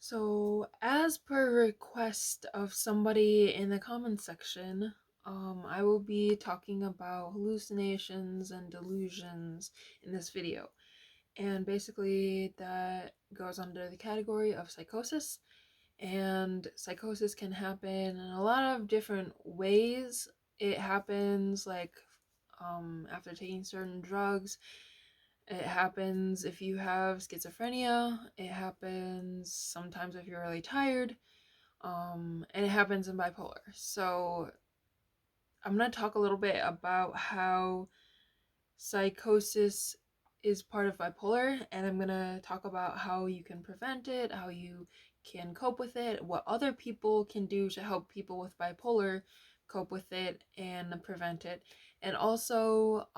So, as per request of somebody in the comments section, I will be talking about hallucinations and delusions in this video. And basically, that goes under the category of psychosis. And psychosis can happen in a lot of different ways. It happens after taking certain drugs. It happens if you have schizophrenia. It happens sometimes if you're really tired. And it happens in bipolar. So I'm going to talk a little bit about how psychosis is part of bipolar, and I'm going to talk about how you can prevent it, how you can cope with it, what other people can do to help people with bipolar cope with it and prevent it, and also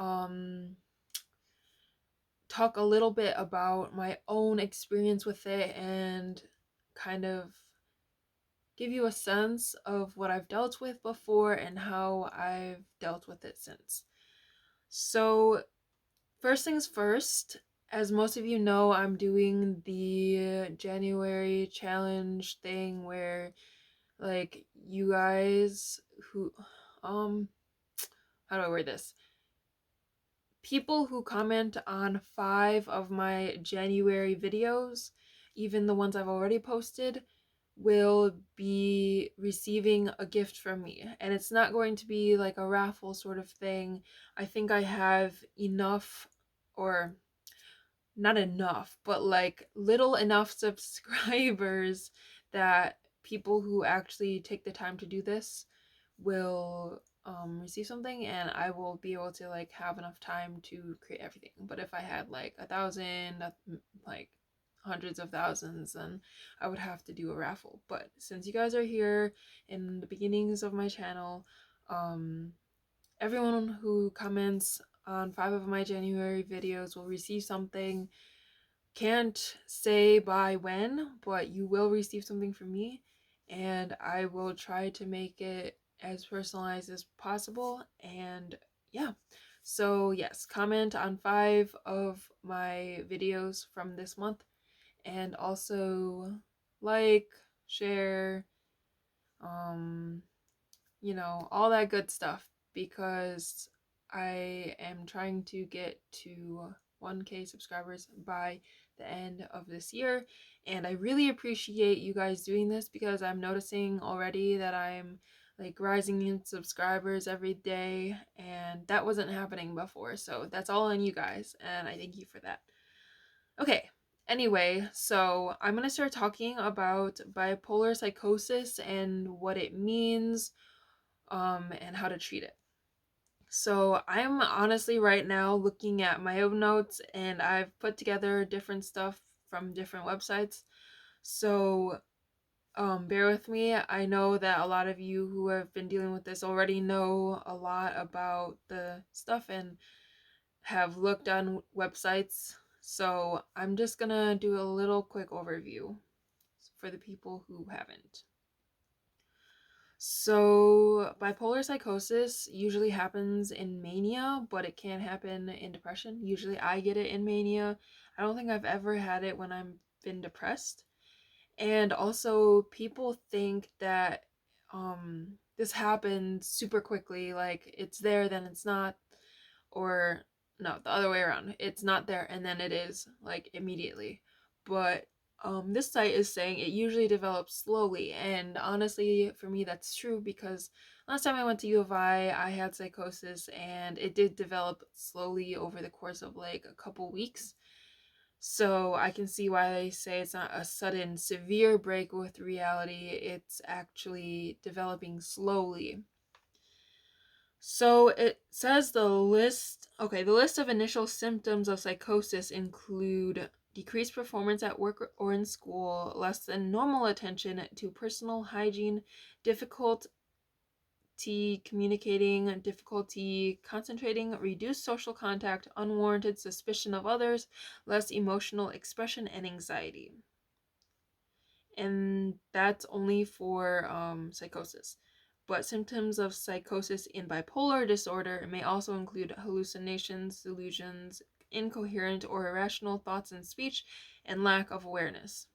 talk a little bit about my own experience with it and kind of give you a sense of what I've dealt with before and how I've dealt with it since. So, first things first, as most of you know, I'm doing the January challenge thing where, you guys who, how do I word this? People who comment on 5 of my January videos, even the ones I've already posted, will be receiving a gift from me. And it's not going to be like a raffle sort of thing. I think I have enough, or not enough, but like little enough subscribers that people who actually take the time to do this will receive something, and I will be able to like have enough time to create everything. But if I had like 1,000, like hundreds of thousands, then I would have to do a raffle. But since you guys are here in the beginnings of my channel, everyone who comments on 5 of my January videos will receive something. Can't say by when, but you will receive something from me, and I will try to make it as personalized as possible. And yeah, so yes, comment on 5 of my videos from this month, and also like, share, um, all that good stuff, because I am trying to get to 1K subscribers by the end of this year. And I really appreciate you guys doing this, because I'm noticing already that I'm like rising in subscribers every day, and that wasn't happening before. So that's all on you guys, and I thank you for that. Okay, anyway, so I'm gonna start talking about bipolar psychosis and what it means, and how to treat it. So I'm honestly right now looking at my own notes, and I've put together different stuff from different websites. So bear with me. I know that a lot of you who have been dealing with this already know a lot about the stuff and have looked on websites. So I'm just gonna do a little quick overview for the people who haven't. So, bipolar psychosis usually happens in mania, but it can happen in depression. Usually, I get it in mania. I don't think I've ever had it when I've been depressed. And also, people think that this happens super quickly, like it's there, then it's not, or no, the other way around. It's not there and then it is, like immediately. But this site is saying it usually develops slowly, and honestly, for me, that's true, because last time I went to U of I had psychosis, and it did develop slowly over the course of like a couple weeks. So I can see why they say it's not a sudden, severe break with reality. It's actually developing slowly. So it says the list of initial symptoms of psychosis include decreased performance at work or in school, less than normal attention to personal hygiene, difficulty communicating, difficulty concentrating, reduced social contact, unwarranted suspicion of others, less emotional expression, and anxiety. And that's only for psychosis. But symptoms of psychosis in bipolar disorder may also include hallucinations, delusions, incoherent or irrational thoughts and speech, and lack of awareness.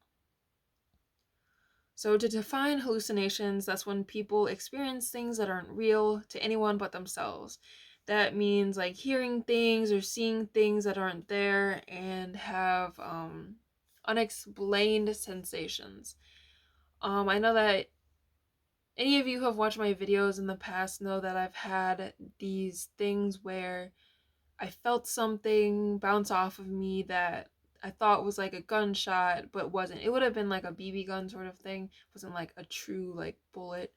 So, to define hallucinations, that's when people experience things that aren't real to anyone but themselves. That means like hearing things or seeing things that aren't there and have unexplained sensations. I know that any of you who have watched my videos in the past know that I've had these things where I felt something bounce off of me that I thought was like a gunshot, but wasn't. It would have been like a BB gun sort of thing. It wasn't like a true like bullet.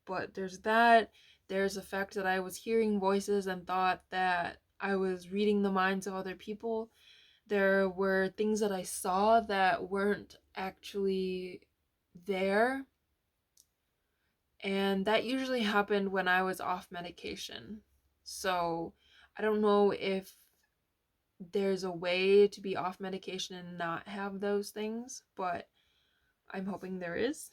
But there's that. There's the fact that I was hearing voices and thought that I was reading the minds of other people. There were things that I saw that weren't actually there. And that usually happened when I was off medication. So I don't know if there's a way to be off medication and not have those things, but I'm hoping there is.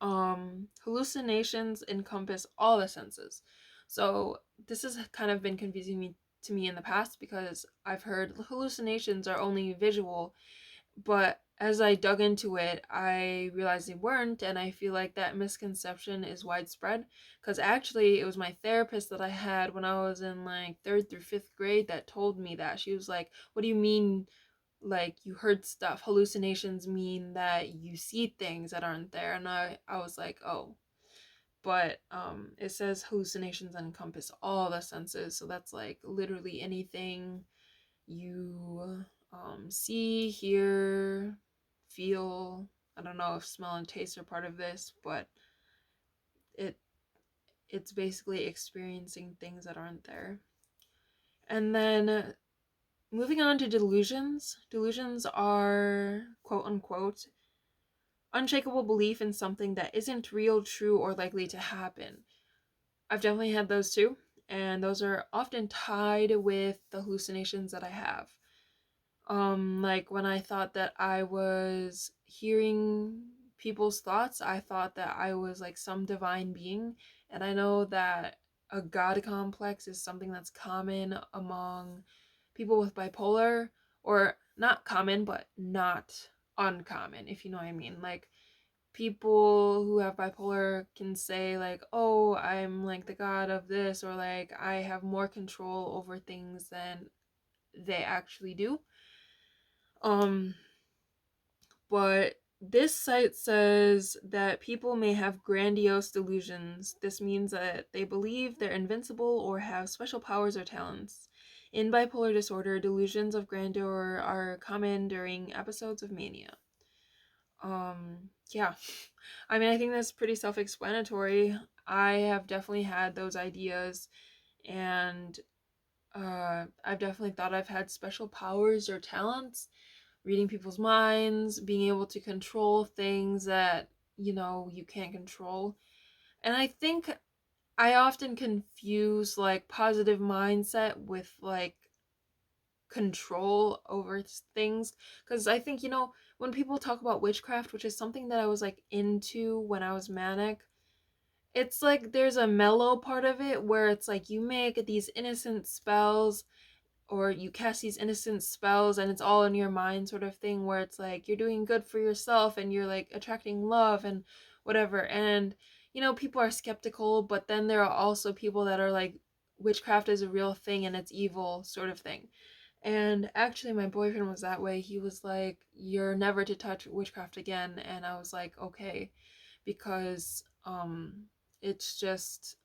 Hallucinations encompass all the senses. So this has kind of been confusing to me in the past because I've heard hallucinations are only visual, but as I dug into it, I realized they weren't, and I feel like that misconception is widespread. Because actually, it was my therapist that I had when I was in like third through fifth grade that told me that. She was like, "What do you mean, like you heard stuff? Hallucinations mean that you see things that aren't there." And I was like, "Oh." But it says hallucinations encompass all the senses, so that's like literally anything you see, hear, feel. I don't know if smell and taste are part of this, but it it's basically experiencing things that aren't there. And then moving on to delusions. Delusions are quote unquote unshakable belief in something that isn't real, true, or likely to happen. I've definitely had those too, and those are often tied with the hallucinations that I have. Like when I thought that I was hearing people's thoughts, I thought that I was like some divine being. And I know that a god complex is something that's common among people with bipolar, or not common, but not uncommon, if you know what I mean. Like people who have bipolar can say like, "Oh, I'm like the god of this," or like I have more control over things than they actually do. Um, but this site says that people may have grandiose delusions. This means that they believe they're invincible or have special powers or talents. In bipolar disorder, delusions of grandeur are common during episodes of mania. Yeah. I mean, I think that's pretty self-explanatory. I have definitely had those ideas, and I've definitely thought I've had special powers or talents, reading people's minds, being able to control things that, you can't control. And I think I often confuse like positive mindset with like control over things, because I think, when people talk about witchcraft, which is something that I was like into when I was manic, it's like there's a mellow part of it where it's like you make these innocent spells, or you cast these innocent spells, and it's all in your mind sort of thing, where it's like you're doing good for yourself and you're like attracting love and whatever. And people are skeptical, but then there are also people that are like, witchcraft is a real thing and it's evil sort of thing. And actually my boyfriend was that way. He was like, "You're never to touch witchcraft again." And I was like, "Okay," because it's just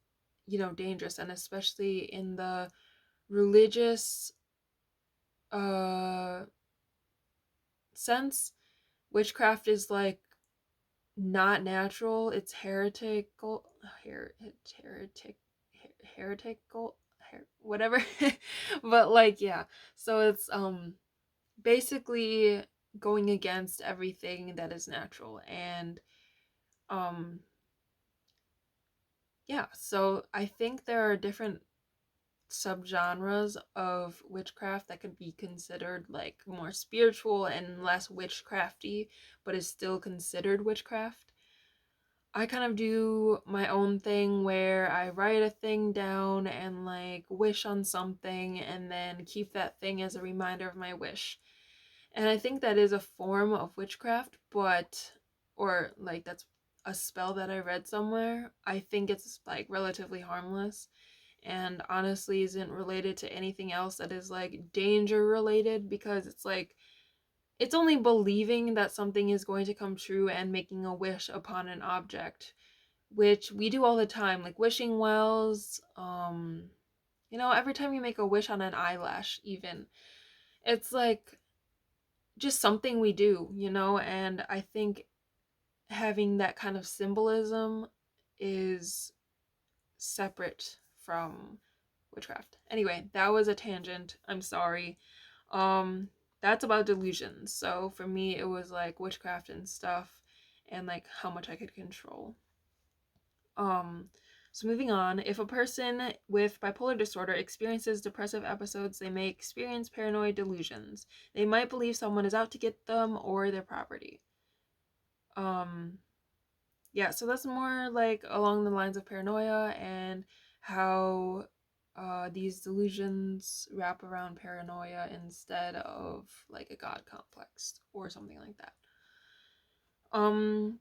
dangerous, and especially in the religious uh sense, witchcraft is like not natural. It's heretical, heretic, heretical, whatever. But like, yeah, so it's basically going against everything that is natural. And um yeah, so I think there are different subgenres of witchcraft that could be considered like more spiritual and less witchcrafty, but is still considered witchcraft. I kind of do my own thing where I write a thing down and like wish on something and then keep that thing as a reminder of my wish. And I think that is a form of witchcraft, but or like that's a spell that I read somewhere. I think it's like relatively harmless and honestly isn't related to anything else that is like danger related, because it's like it's only believing that something is going to come true and making a wish upon an object, which we do all the time, like wishing wells. Every time you make a wish on an eyelash, even, it's like just something we do, and I think having that kind of symbolism is separate from witchcraft. Anyway, that was a tangent. I'm sorry. Um, that's about delusions. So for me, it was like witchcraft and stuff, and like how much I could control. Um, so moving on, if a person with bipolar disorder experiences depressive episodes, they may experience paranoid delusions. They might believe someone is out to get them or their property. Yeah, so that's more like along the lines of paranoia and how these delusions wrap around paranoia instead of like a god complex or something like that. Um,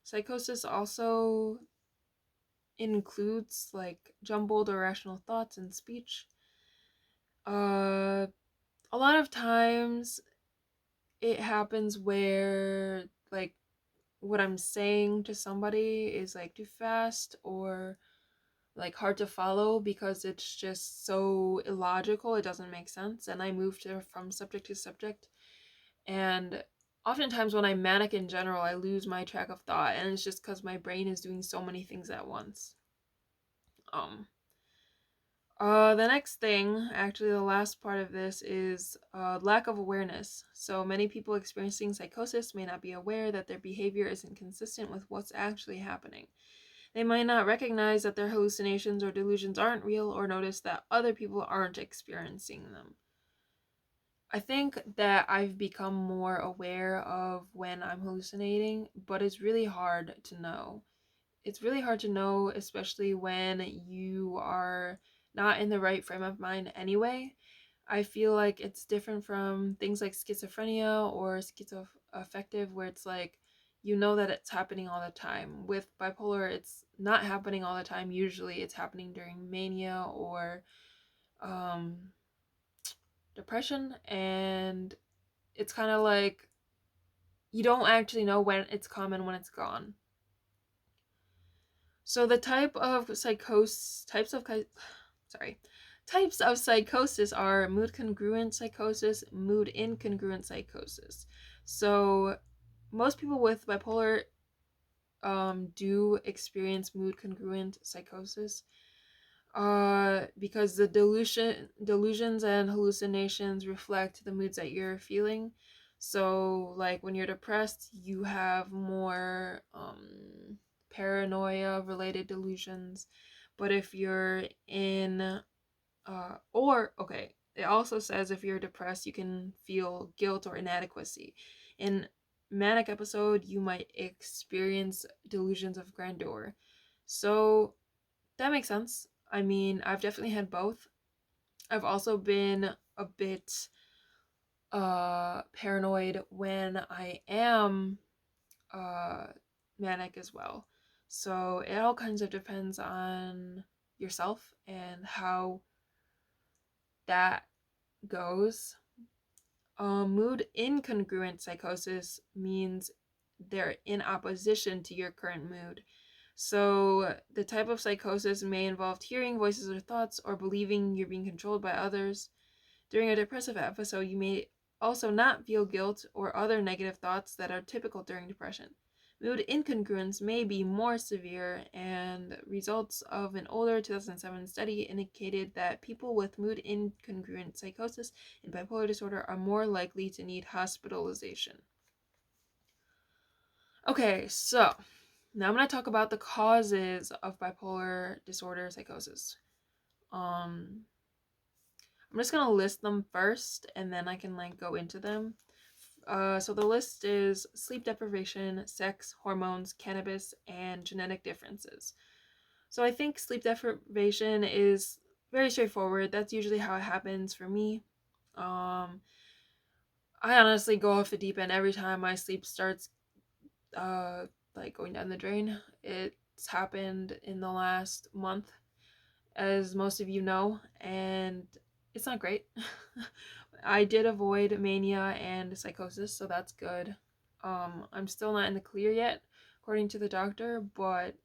Psychosis also includes like jumbled irrational thoughts and speech. A lot of times it happens where like what I'm saying to somebody is like too fast or like hard to follow because it's just so illogical, it doesn't make sense, and I move from subject to subject. And oftentimes when I'm manic in general, I lose my track of thought, and it's just because my brain is doing so many things at once. um the next thing, actually the last part of this, is lack of awareness. So many people experiencing psychosis may not be aware that their behavior isn't consistent with what's actually happening. They might not recognize that their hallucinations or delusions aren't real, or notice that other people aren't experiencing them. I think that I've become more aware of when I'm hallucinating, but it's really hard to know. It's really hard to know, especially when you are not in the right frame of mind anyway. I feel like it's different from things like schizophrenia or schizoaffective, where it's like you know that it's happening all the time. With bipolar, it's not happening all the time. Usually, it's happening during mania or um, depression, and it's kind of like you don't actually know when it's come and when it's gone. So the types of psychosis are mood-congruent psychosis, mood-incongruent psychosis. So most people with bipolar do experience mood-congruent psychosis because the delusions and hallucinations reflect the moods that you're feeling. So like when you're depressed, you have more paranoia related delusions, but if you're in it also says if you're depressed, you can feel guilt or inadequacy. In manic episode, you might experience delusions of grandeur. So that makes sense. I mean, I've definitely had both. I've also been a bit paranoid when I am uh manic as well. So it all kinds of depends on yourself and how that goes. Mood incongruent psychosis means they're in opposition to your current mood. So the type of psychosis may involve hearing voices or thoughts or believing you're being controlled by others. During a depressive episode, you may also not feel guilt or other negative thoughts that are typical during depression. Mood incongruence may be more severe, and results of an older 2007 study indicated that people with mood incongruent psychosis and bipolar disorder are more likely to need hospitalization. Okay, so now I'm going to talk about the causes of bipolar disorder psychosis. I'm just going to list them first and then I can like go into them. So the list is sleep deprivation, sex, hormones, cannabis, and genetic differences. So I think sleep deprivation is very straightforward. That's usually how it happens for me. Um, I honestly go off the deep end every time my sleep starts like going down the drain. It's happened in the last month, as most of you know, and it's not great. I did avoid mania and psychosis, so that's good. I'm still not in the clear yet, according to the doctor, but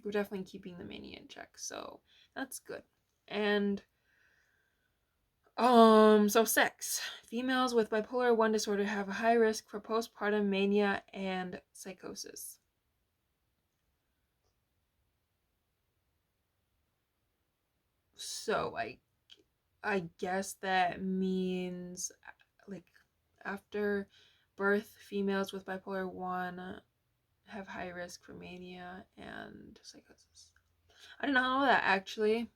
we're definitely keeping the mania in check, so that's good. And so sex. Females with bipolar 1 disorder have a high risk for postpartum mania and psychosis. So I guess that means like after birth, females with bipolar 1 have high risk for mania and psychosis. I did not know that actually,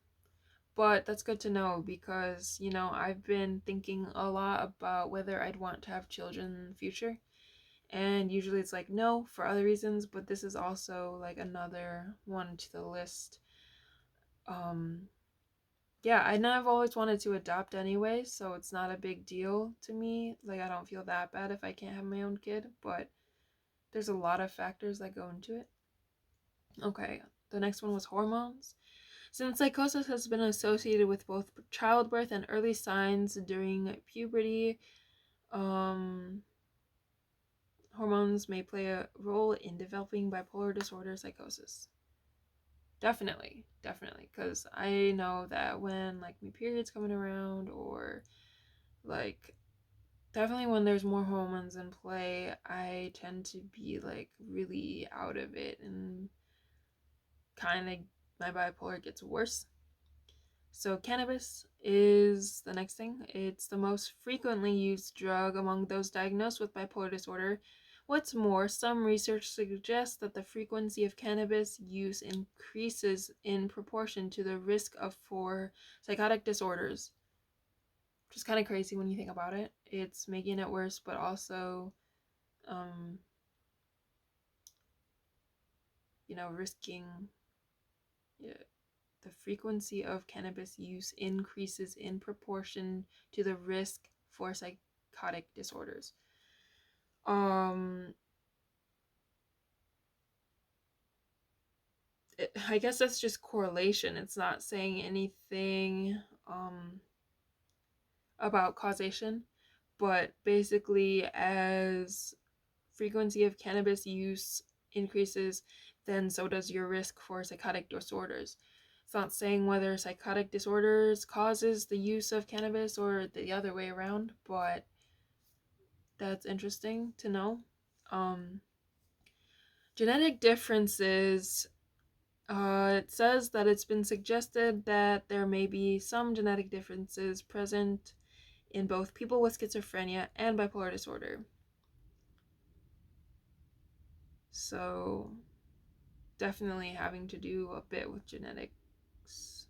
but that's good to know because, I've been thinking a lot about whether I'd want to have children in the future. And usually it's like no for other reasons, but this is also like another one to the list. Um, yeah, I've always wanted to adopt anyway, so it's not a big deal to me. Like, I don't feel that bad if I can't have my own kid, but there's a lot of factors that go into it. Okay, the next one was hormones. Since psychosis has been associated with both childbirth and early signs during puberty, um, hormones may play a role in developing bipolar disorder psychosis. Definitely, definitely, because I know that when like my period's coming around, or like definitely when there's more hormones in play, I tend to be like really out of it, and kind of my bipolar gets worse. So cannabis is the next thing. It's the most frequently used drug among those diagnosed with bipolar disorder. What's more, some research suggests that the frequency of cannabis use increases in proportion to the risk of for psychotic disorders. Which is kind of crazy when you think about it. It's making it worse, but also, um, risking, yeah, the frequency of cannabis use increases in proportion to the risk for psychotic disorders. Um, I guess that's just correlation. It's not saying anything about causation, but basically, as frequency of cannabis use increases, then so does your risk for psychotic disorders. It's not saying whether psychotic disorders causes the use of cannabis or the other way around, but that's interesting to know. Um, Genetic differences. It says that it's been suggested that there may be some genetic differences present in both people with schizophrenia and bipolar disorder. So, definitely having to do a bit with genetics.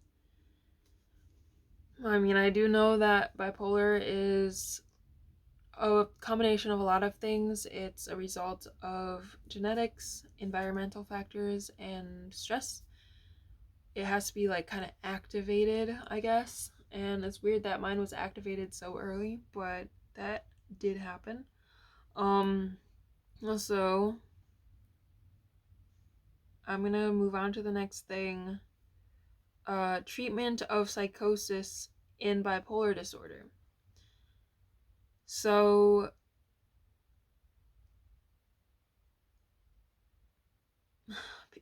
I mean, I do know that bipolar is a combination of a lot of things. It's a result of genetics, environmental factors, and stress. It has to be like kind of activated, I guess. And it's weird that mine was activated so early, but that did happen. Um Also, I'm gonna move on to the next thing. Treatment of psychosis in bipolar disorder. So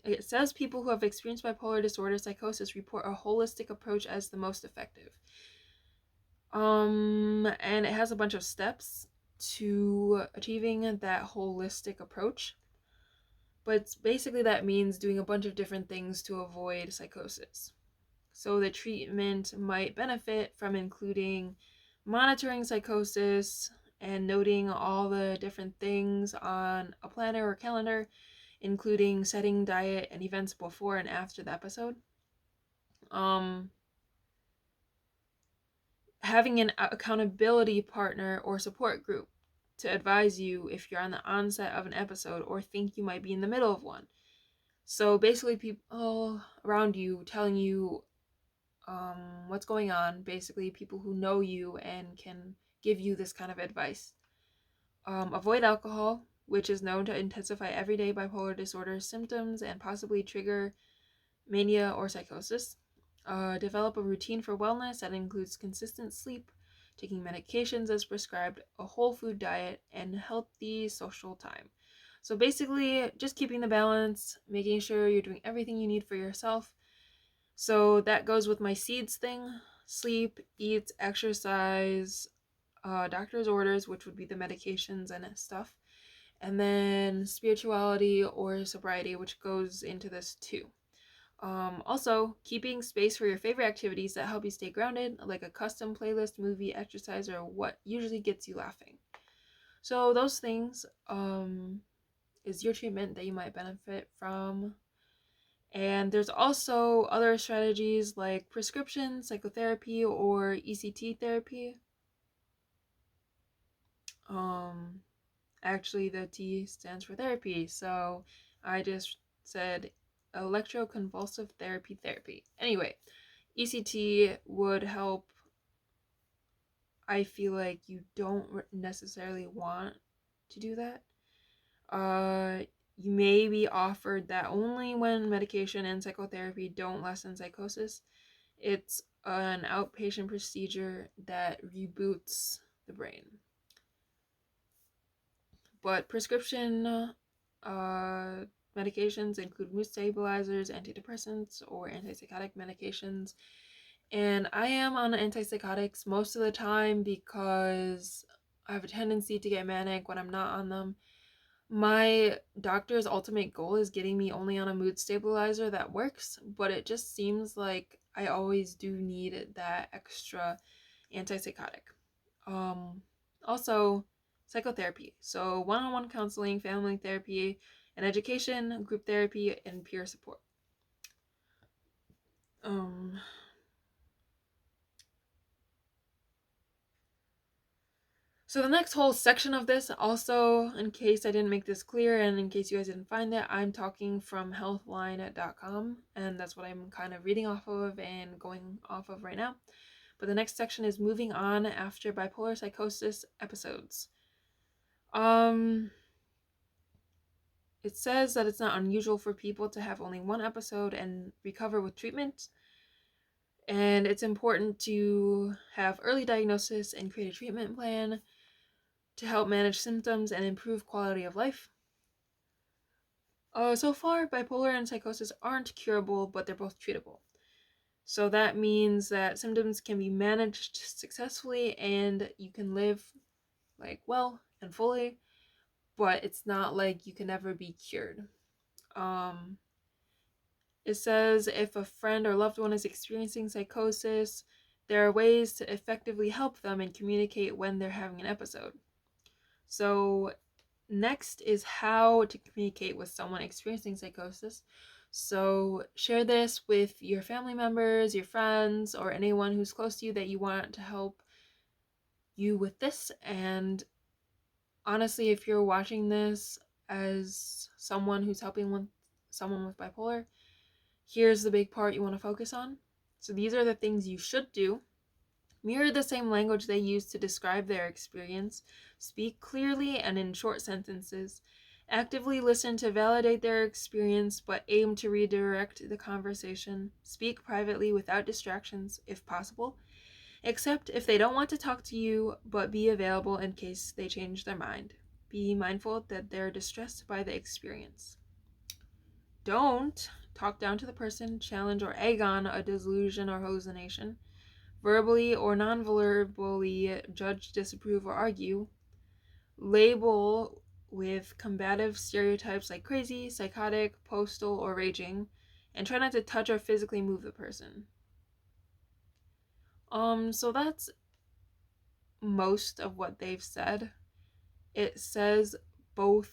it says people who have experienced bipolar disorder psychosis report a holistic approach as the most effective. And it has a bunch of steps to achieving that holistic approach. But basically that means doing a bunch of different things to avoid psychosis. So the treatment might benefit from including monitoring psychosis and noting all the different things on a planner or calendar, including setting diet and events before and after the episode. Um, Having an accountability partner or support group to advise you if you're on the onset of an episode or think you might be in the middle of one. So basically, people around you telling you what's going on. Basically, people who know you and can give you this kind of advice. Avoid alcohol, which is known to intensify everyday bipolar disorder symptoms and possibly trigger mania or psychosis. Develop a routine for wellness that includes consistent sleep, taking medications as prescribed, a whole food diet, and healthy social time. So basically, just keeping the balance, making sure you're doing everything you need for yourself. So that goes with my seeds thing: sleep, eat, exercise, doctor's orders, which would be the medications and stuff, and then spirituality or sobriety, which goes into this too. Also, keeping space for your favorite activities that help you stay grounded, like a custom playlist, movie, exercise, or what usually gets you laughing. So those things is your treatment that you might benefit from. And there's also other strategies like prescription, psychotherapy, or ECT therapy. Actually, the T stands for therapy, so I just said electroconvulsive therapy. Anyway, ECT would help. I feel like you don't necessarily want to do that. You may be offered that only when medication and psychotherapy don't lessen psychosis. It's an outpatient procedure that reboots the brain. But prescription medications include mood stabilizers, antidepressants, or antipsychotic medications. And I am on antipsychotics most of the time because I have a tendency to get manic when I'm not on them. My doctor's ultimate goal is getting me only on a mood stabilizer that works, but it just seems like I always do need that extra antipsychotic. Also, psychotherapy. So, one-on-one counseling, family therapy, and education, group therapy, and peer support. So the next whole section of this, also, in case I didn't make this clear and in case you guys didn't find it, I'm talking from healthline.com, and that's what I'm kind of reading off of and going off of right now. But the next section is moving on after bipolar psychosis episodes. It says that it's not unusual for people to have only one episode and recover with treatment. And it's important to have early diagnosis and create a treatment plan to help manage symptoms and improve quality of life. So far, bipolar and psychosis aren't curable, but they're both treatable. So that means that symptoms can be managed successfully and you can live well and fully, but it's not like you can never be cured. It says if a friend or loved one is experiencing psychosis, there are ways to effectively help them and communicate when they're having an episode. So next is how to communicate with someone experiencing psychosis. So share this with your family members, your friends, or anyone who's close to you that you want to help you with this. And honestly, if you're watching this as someone who's helping with someone with bipolar, here's the big part you want to focus on. So these are the things you should do. Mirror the same language they use to describe their experience. Speak clearly and in short sentences. Actively listen to validate their experience, but aim to redirect the conversation. Speak privately without distractions, if possible, except if they don't want to talk to you, but be available in case they change their mind. Be mindful that they're distressed by the experience. Don't talk down to the person, challenge, or egg on a delusion or hallucination. Verbally or non-verbally judge, disapprove, or argue. Label with combative stereotypes like crazy, psychotic, postal, or raging, and try not to touch or physically move the person. So that's most of what they've said. It says both,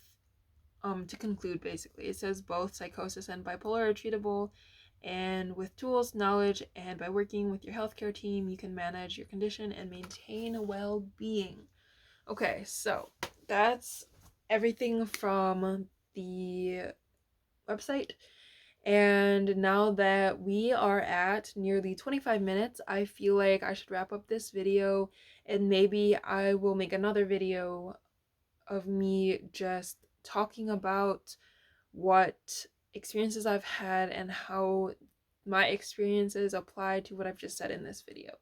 to conclude basically, it says both psychosis and bipolar are treatable, and with tools, knowledge, and by working with your healthcare team, you can manage your condition and maintain well-being. Okay, so that's everything from the website. And now that we are at nearly 25 minutes, I feel like I should wrap up this video and maybe I will make another video of me just talking about what experiences I've had and how my experiences apply to what I've just said in this video.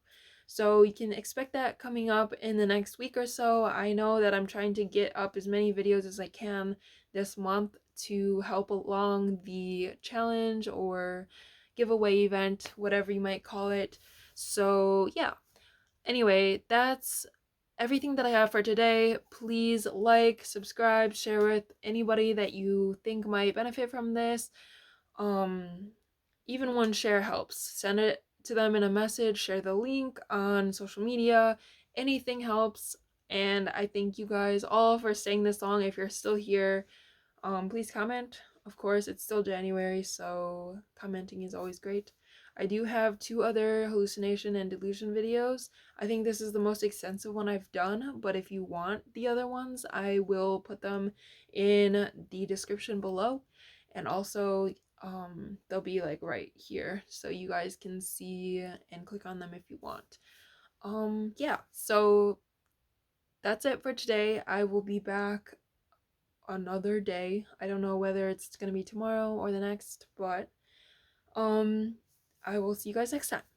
So you can expect that coming up in the next week or so. I know that I'm trying to get up as many videos as I can this month to help along the challenge or giveaway event, whatever you might call it. So yeah, anyway, that's everything that I have for today. Please like, subscribe, share with anybody that you think might benefit from this. Um, Even one share helps. Send it to them in a message, share the link on social media. Anything helps. And I thank you guys all for staying this long. If you're still here, please comment. Of course, it's still January, so commenting is always great. I do have 2 other hallucination and delusion videos. I think this is the most extensive one I've done, but if you want the other ones, I will put them in the description below. And also, they'll be like right here, so you guys can see and click on them if you want. Yeah, so that's it for today. I will be back another day. I don't know whether it's gonna be tomorrow or the next, but I will see you guys next time.